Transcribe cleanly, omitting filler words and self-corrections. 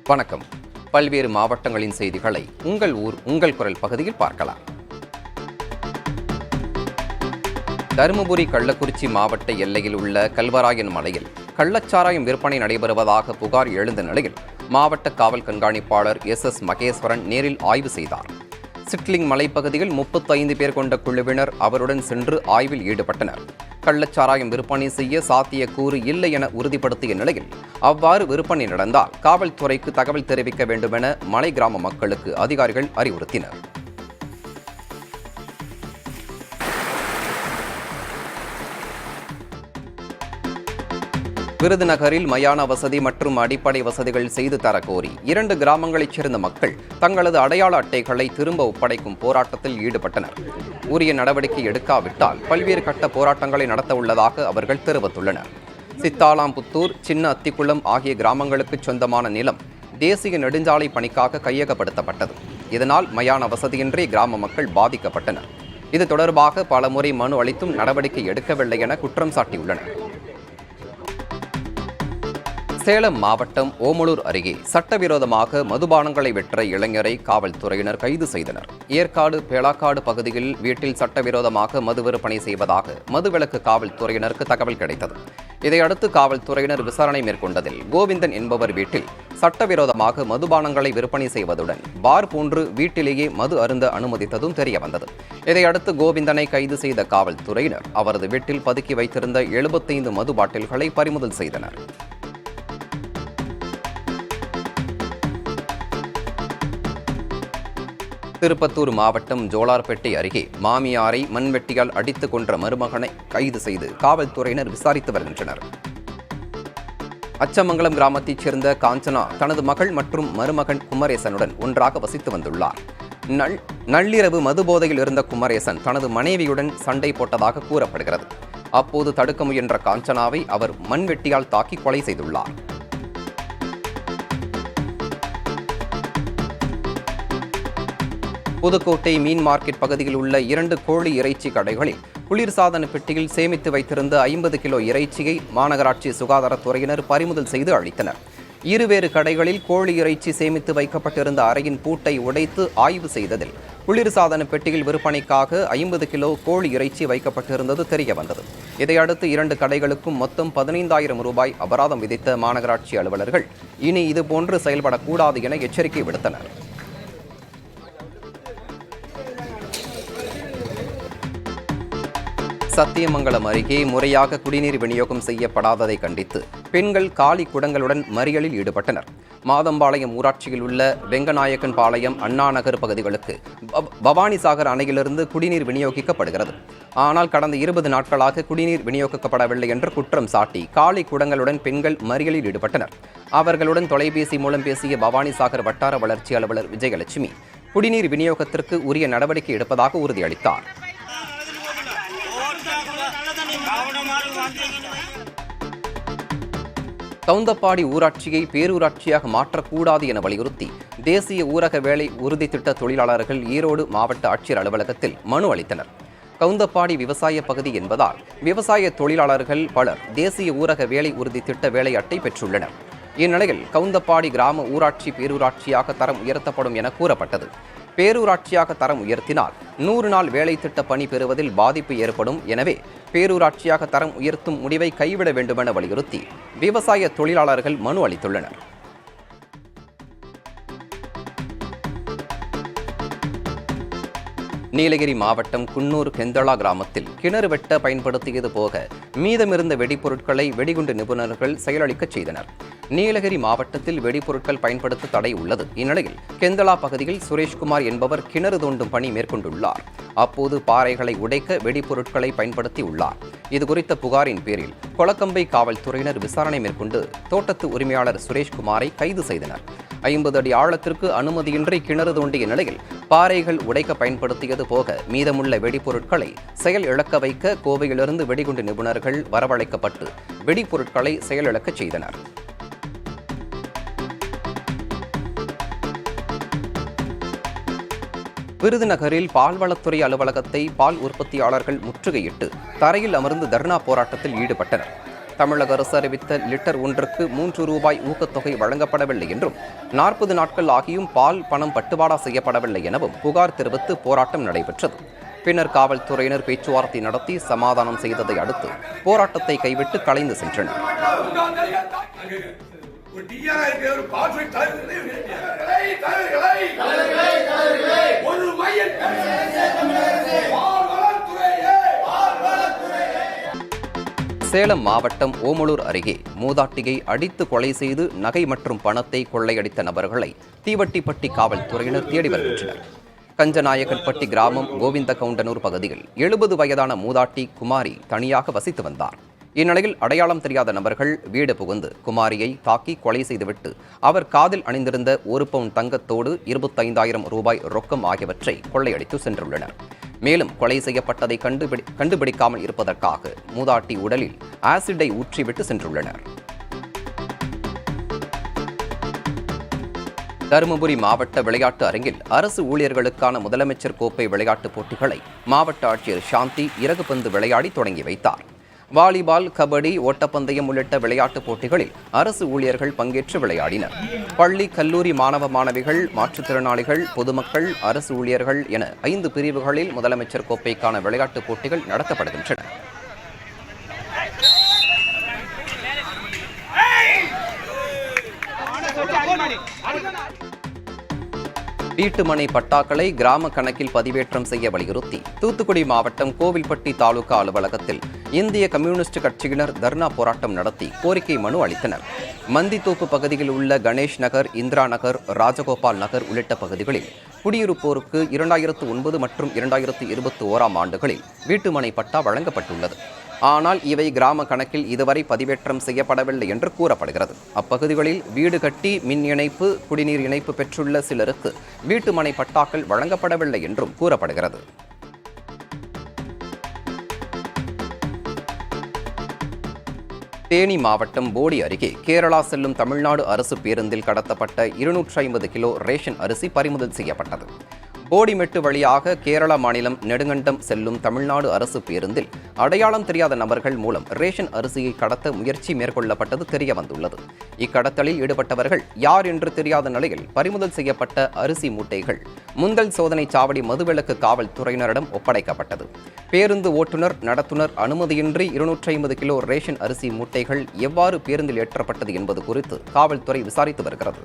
வணக்கம். பல்வேறு மாவட்டங்களின் செய்திகளை உங்கள் ஊர் உங்கள் குரல் பகுதியில் பார்க்கலாம். தருமபுரி கள்ளக்குறிச்சி மாவட்ட எல்லையில் உள்ள கல்வராயன் மலையில் கள்ளச்சாராயம் விற்பனை நடைபெறுவதாக புகார் எழுந்த நிலையில் மாவட்ட காவல் கண்காணிப்பாளர் எஸ் மகேஸ்வரன் நேரில் ஆய்வு செய்தார். சிட்லிங் மலைப்பகுதியில் 35 பேர் கொண்ட குழுவினர் அவருடன் சென்று ஆய்வில் ஈடுபட்டனர். கள்ளச்சாராயம் விற்பனை செய்ய சாத்தியக்கூறு இல்லை என உறுதிப்படுத்திய நிலையில் அவ்வாறு விற்பனை நடந்தால் காவல்துறைக்கு தகவல் தெரிவிக்க வேண்டுமென மலை கிராம மக்களுக்கு அதிகாரிகள் அறிவுறுத்தினர். விருதுநகரில் மயான வசதி மற்றும் அடிப்படை வசதிகள் செய்து தர கோரி 2 கிராமங்களைச் சேர்ந்த மக்கள் தங்களது அடையாள அட்டைகளை திரும்ப ஒப்படைக்கும் போராட்டத்தில் ஈடுபட்டனர். உரிய நடவடிக்கை எடுக்காவிட்டால் பல்வேறு கட்ட போராட்டங்களை நடத்த உள்ளதாக அவர்கள் தெரிவித்துள்ளனர். சித்தாலாம்புத்தூர், சின்ன அத்திக்குளம் ஆகிய கிராமங்களுக்கு சொந்தமான நிலம் தேசிய நெடுஞ்சாலை பணிக்காக கையகப்படுத்தப்பட்டது. இதனால் மயான வசதியின்றி கிராம மக்கள் பாதிக்கப்பட்டனர். இது தொடர்பாக பலமுறை மனு அளித்தும் நடவடிக்கை எடுக்கவில்லை என குற்றம் சாட்டியுள்ளனர். சேலம் மாவட்டம் ஓமலூர் அருகே சட்டவிரோதமாக மதுபானங்களை விற்ற இளைஞரை காவல்துறையினர் கைது செய்தனர். ஏற்காடு பேளாக்காடு பகுதியில் வீட்டில் சட்டவிரோதமாக மது விற்பனை செய்வதாக மதுவிலக்கு காவல்துறையினருக்கு தகவல் கிடைத்தது. இதையடுத்து காவல்துறையினர் விசாரணை மேற்கொண்டதில் கோவிந்தன் என்பவர் வீட்டில் சட்டவிரோதமாக மதுபானங்களை விற்பனை செய்வதுடன் பார் போன்று வீட்டிலேயே மது அருந்த அனுமதித்ததும் தெரியவந்தது. இதையடுத்து கோவிந்தனை கைது செய்த காவல்துறையினர் அவரது வீட்டில் பதுக்கி வைத்திருந்த 75 மது பாட்டில்களை பறிமுதல் செய்தனர். திருப்பத்தூர் மாவட்டம் ஜோலார்பேட்டை அருகே மாமியாரை மண்வெட்டியால் அடித்துக் கொன்ற மருமகனை கைது செய்து காவல்துறையினர் விசாரித்து வருகின்றனர். அச்சமங்கலம் கிராமத்தைச் சேர்ந்த காஞ்சனா தனது மகள் மற்றும் மருமகன் குமரேசனுடன் ஒன்றாக வசித்து வந்துள்ளார். நள்ளிரவு மதுபோதையில் இருந்த குமரேசன் தனது மனைவியுடன் சண்டை போட்டதாக கூறப்படுகிறது. அப்போது தடுக்க முயன்ற காஞ்சனாவை அவர் மண்வெட்டியால் தாக்கி கொலை செய்துள்ளார். புதுக்கோட்டை மீன் மார்க்கெட் பகுதியில் உள்ள 2 கோழி இறைச்சி கடைகளில் குளிர்சாதன பெட்டியில் சேமித்து வைத்திருந்த 50 கிலோ இறைச்சியை மாநகராட்சி சுகாதாரத்துறையினர் பறிமுதல் செய்து அளித்தனர். இருவேறு கடைகளில் கோழி இறைச்சி சேமித்து வைக்கப்பட்டிருந்த அறையின் பூட்டை உடைத்து ஆய்வு செய்ததில் குளிர்சாதன பெட்டியில் விற்பனைக்காக 50 கிலோ கோழி இறைச்சி வைக்கப்பட்டிருந்தது தெரியவந்தது. இதையடுத்து 2 கடைகளுக்கும் மொத்தம் 15,000 ரூபாய் அபராதம் விதித்த மாநகராட்சி அலுவலர்கள் இனி இதுபோன்று செயல்படக்கூடாது என எச்சரிக்கை விடுத்தனர். சத்தியமங்கலம் அருகே முறையாக குடிநீர் விநியோகம் செய்யப்படாததை கண்டித்து பெண்கள் காலி குடங்களுடன் மறியலில் ஈடுபட்டனர். மாதம்பாளையம் ஊராட்சியில் உள்ள வெங்கநாயக்கன் பாளையம், அண்ணா நகர் பகுதிகளுக்கு பவானிசாகர் அணையிலிருந்து குடிநீர் விநியோகிக்கப்படுகிறது. ஆனால் கடந்த 20 நாட்களாக குடிநீர் விநியோகிக்கப்படவில்லை என்று குற்றம் சாட்டி காலி குடங்களுடன் பெண்கள் மறியலில் ஈடுபட்டனர். அவர்களுடன் தொலைபேசி மூலம் பேசிய பவானிசாகர் வட்டார வளர்ச்சி அலுவலர் விஜயலட்சுமி குடிநீர் விநியோகத்திற்கு உரிய நடவடிக்கை எடுப்பதாக உறுதியளித்தார். கவுந்தப்பாடி ஊராட்சியை பேரூராட்சியாக மாற்றக்கூடாது என வலியுறுத்தி தேசிய ஊரக வேலை உறுதி திட்ட தொழிலாளர்கள் ஈரோடு மாவட்ட ஆட்சியர் அலுவலகத்தில் மனு அளித்தனர். கவுந்தப்பாடி விவசாய பகுதி என்பதால் விவசாய தொழிலாளர்கள் பலர் தேசிய ஊரக வேலை உறுதி திட்ட வேலை அட்டை பெற்றுள்ளனர். இந்நிலையில் கவுந்தப்பாடி கிராம ஊராட்சி பேரூராட்சியாக தரம் உயர்த்தப்படும் என கூறப்பட்டது. பேரூராட்சியாக தரம் உயர்த்தினால் 100 நாள் வேலை திட்ட பணி பெறுவதில் பாதிப்பு ஏற்படும். எனவே பேரூராட்சியாக தரம் உயர்த்தும் முடிவை கைவிட வேண்டுமென வலியுறுத்தி விவசாய தொழிலாளர்கள் மனு அளித்துள்ளனர். நீலகிரி மாவட்டம் குன்னூர் கெந்தளா கிராமத்தில் கிணறு வெட்ட பயன்படுத்தியது போக மீதமிருந்த வெடிப்பொருட்களை வெடிகுண்டு நிபுணர்கள் செயலளிக்கச் செய்தனர். நீலகிரி மாவட்டத்தில் வெடிப்பொருட்கள் பயன்படுத்த தடை உள்ளது. இந்நிலையில் கெந்தளா பகுதியில் சுரேஷ்குமார் என்பவர் கிணறு தோண்டும் பணி மேற்கொண்டுள்ளார். அப்போது பாறைகளை உடைக்க வெடிப்பொருட்களை பயன்படுத்தி உள்ளார். இதுகுறித்த புகாரின் பேரில் கொளக்கம்பை காவல்துறையினர் விசாரணை மேற்கொண்டு தோட்டத்து உரிமையாளர் சுரேஷ்குமாரை கைது செய்தனர். 50 அடி ஆழத்திற்கு அனுமதியின்றி கிணறு தோண்டிய நிலையில் பாறைகள் உடைக்க பயன்படுத்தியது போக மீதமுள்ள வெடிப்பொருட்களை செயல் இழக்க வைக்க கோவையிலிருந்து வெடிகுண்டு நிபுணர்கள் வரவழைக்கப்பட்டு வெடிப்பொருட்களை செயலிழக்கச் செய்தனர். விருதுநகரில் பால்வளத்துறை அலுவலகத்தை பால் உற்பத்தியாளர்கள் முற்றுகையிட்டு தரையில் அமர்ந்து தர்ணா போராட்டத்தில் ஈடுபட்டனர். தமிழக அரசு அறிவித்த லிட்டர் ஒன்றுக்கு 3 ரூபாய் ஊக்கத்தொகை வழங்கப்படவில்லை என்றும் 40 நாட்கள் ஆகியும் பால் பணம் பட்டுவாடா செய்யப்படவில்லை எனவும் புகார் தெரிவித்து போராட்டம் நடைபெற்றது. பின்னர் காவல்துறையினர் பேச்சுவார்த்தை நடத்தி சமாதானம் செய்ததை அடுத்து போராட்டத்தை கைவிட்டு கலைந்து சென்றனர். சேலம் மாவட்டம் ஓமலூர் அருகே மூதாட்டியை அடித்து கொலை செய்து நகை மற்றும் பணத்தை கொள்ளையடித்த நபர்களை தீவட்டிப்பட்டி காவல்துறையினர் தேடி வருகின்றனர். கஞ்சநாயக்கன்பட்டி கிராமம் கோவிந்த கவுண்டனூர் பகுதியில் 70 வயதான மூதாட்டி குமாரி தனியாக வசித்து வந்தார். இந்நிலையில் அடையாளம் தெரியாத நபர்கள் வீடு புகுந்து குமாரியை தாக்கி கொலை செய்துவிட்டு அவர் காதில் அணிந்திருந்த 1 பவுன் தங்கத்தோடு 25,000 ரூபாய் ரொக்கம் ஆகியவற்றை கொள்ளையடித்து சென்றுள்ளனர். மேலும் கொலை செய்யப்பட்டதை கண்டுபிடிக்காமல் இருப்பதற்காக மூதாட்டி உடலில் ஆசிட்டை ஊற்றிவிட்டு சென்றுள்ளனர். தருமபுரி மாவட்ட விளையாட்டு அரங்கில் அரசு ஊழியர்களுக்கான முதலமைச்சர் கோப்பை விளையாட்டுப் போட்டிகளை மாவட்ட ஆட்சியர் சாந்தி இறகுப்பந்து விளையாடி தொடங்கி வைத்தார். வாலிபால், கபடி, ஓட்டப்பந்தயம் உள்ளிட்ட விளையாட்டுப் போட்டிகளில் அரசு ஊழியர்கள் பங்கேற்று விளையாடினர். பள்ளி, கல்லூரி மாணவ மாணவிகள், மாற்றுத்திறனாளிகள், பொதுமக்கள், அரசு ஊழியர்கள் என 5 பிரிவுகளில் முதலமைச்சர் கோப்பைக்கான விளையாட்டுப் போட்டிகள் நடத்தப்படுகின்றன. வீட்டுமனை பட்டாக்களை கிராம கணக்கில் பதிவேற்றம் செய்ய வலியுறுத்தி தூத்துக்குடி மாவட்டம் கோவில்பட்டி தாலுகா அலுவலகத்தில் இந்திய கம்யூனிஸ்ட் கட்சியினர் தர்ணா போராட்டம் நடத்தி கோரிக்கை மனு அளித்தனர். மந்தித்தோப்பு பகுதியில் உள்ள கணேஷ் நகர், இந்திரா நகர், ராஜகோபால் நகர் உள்ளிட்ட பகுதிகளில் குடியிருப்போருக்கு 2009 மற்றும் 2021 ஆண்டுகளில் வீட்டுமனை பட்டா வழங்கப்பட்டுள்ளது. ஆனால் இவை கிராம கணக்கில் இதுவரை பதிவேற்றம் செய்யப்படவில்லை என்று கூறப்படுகிறது. அப்பகுதிகளில் வீடு கட்டி மின் இணைப்பு, குடிநீர் இணைப்பு பெற்றுள்ள சிலருக்கு வீட்டுமனை பட்டாக்கள் வழங்கப்படவில்லை என்றும் கூறப்படுகிறது. தேனி மாவட்டம் போடி அருகே கேரளா செல்லும் தமிழ்நாடு அரசு பேருந்தில் கடத்தப்பட்ட 250 கிலோ ரேஷன் அரிசி பறிமுதல் செய்யப்பட்டது. போடிமெட்டு வழியாக கேரள மாநிலம் நெடுங்கண்டம் செல்லும் தமிழ்நாடு அரசு பேருந்தில் அடையாளம் தெரியாத நபர்கள் மூலம் ரேஷன் அரிசியை கடத்த முயற்சி மேற்கொள்ளப்பட்டது தெரியவந்துள்ளது. இக்கடத்தலில் ஈடுபட்டவர்கள் யார் என்று தெரியாத நிலையில் பறிமுதல் செய்யப்பட்ட அரிசி மூட்டைகள் முந்தல் சோதனை சாவடி மதுவிலக்கு காவல்துறையினரிடம் ஒப்படைக்கப்பட்டது. பேருந்து ஓட்டுநர், நடத்துனர் அனுமதியின்றி 250 கிலோ ரேஷன் அரிசி மூட்டைகள் எவ்வாறு பேருந்தில் ஏற்றப்பட்டது என்பது குறித்து காவல்துறை விசாரித்து வருகிறது.